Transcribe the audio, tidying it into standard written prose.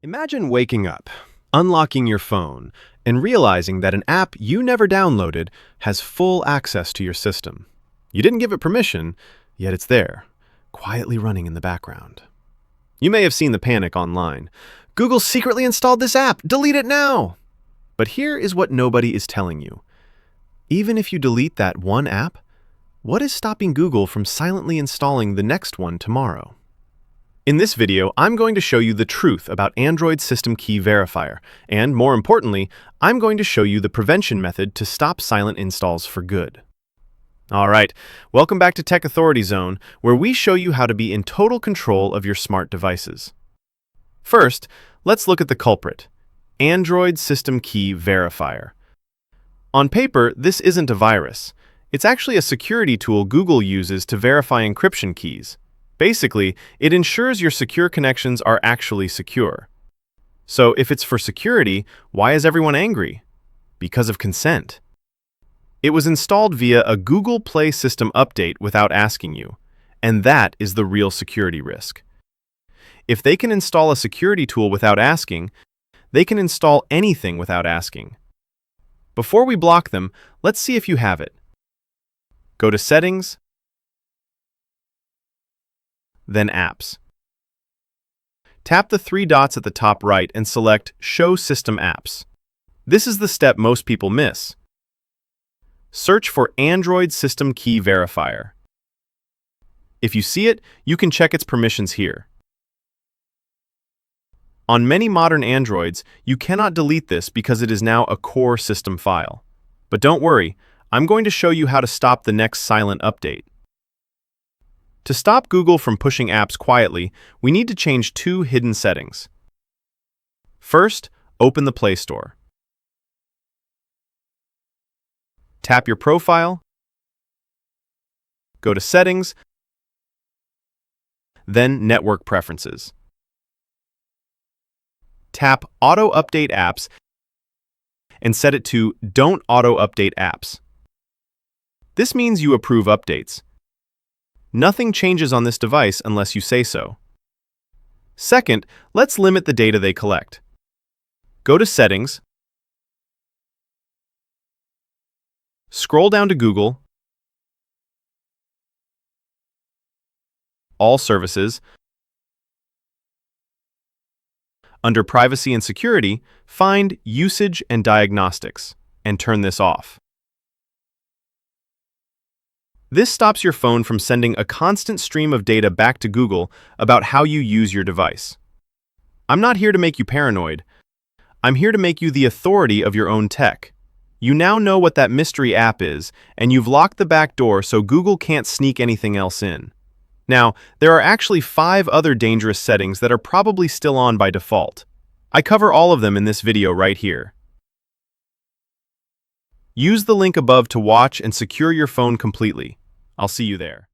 Imagine waking up, unlocking your phone, and realizing that an app you never downloaded has full access to your system. You didn't give it permission, yet it's there, quietly running in the background. You may have seen the panic online. Google secretly installed this app. Delete it now! But here is what nobody is telling you. Even if you delete that one app, what is stopping Google from silently installing the next one tomorrow? In this video, I'm going to show you the truth about Android System Key Verifier, and more importantly, I'm going to show you the prevention method to stop silent installs for good. Alright, welcome back to Tech Authority Zone, where we show you how to be in total control of your smart devices. First, let's look at the culprit, Android System Key Verifier. On paper, this isn't a virus. It's actually a security tool Google uses to verify encryption keys. Basically, it ensures your secure connections are actually secure. So if it's for security, why is everyone angry? Because of consent. It was installed via a Google Play system update without asking you, and that is the real security risk. If they can install a security tool without asking, they can install anything without asking. Before we block them, let's see if you have it. Go to Settings, then Apps. Tap the three dots at the top right and select Show System Apps. This is the step most people miss. Search for Android System Key Verifier. If you see it, you can check its permissions here. On many modern Androids, you cannot delete this because it is now a core system file. But don't worry, I'm going to show you how to stop the next silent update. To stop Google from pushing apps quietly, we need to change two hidden settings. First, open the Play Store. Tap your profile, go to Settings, then Network Preferences. Tap Auto Update Apps and set it to Don't Auto Update Apps. This means you approve updates. Nothing changes on this device unless you say so. Second, let's limit the data they collect. Go to Settings, scroll down to Google, All Services. Under Privacy and Security, find Usage and Diagnostics, and turn this off. This stops your phone from sending a constant stream of data back to Google about how you use your device. I'm not here to make you paranoid. I'm here to make you the authority of your own tech. You now know what that mystery app is, and you've locked the back door so Google can't sneak anything else in. Now, there are actually 5 other dangerous settings that are probably still on by default. I cover all of them in this video right here. Use the link above to watch and secure your phone completely. I'll see you there.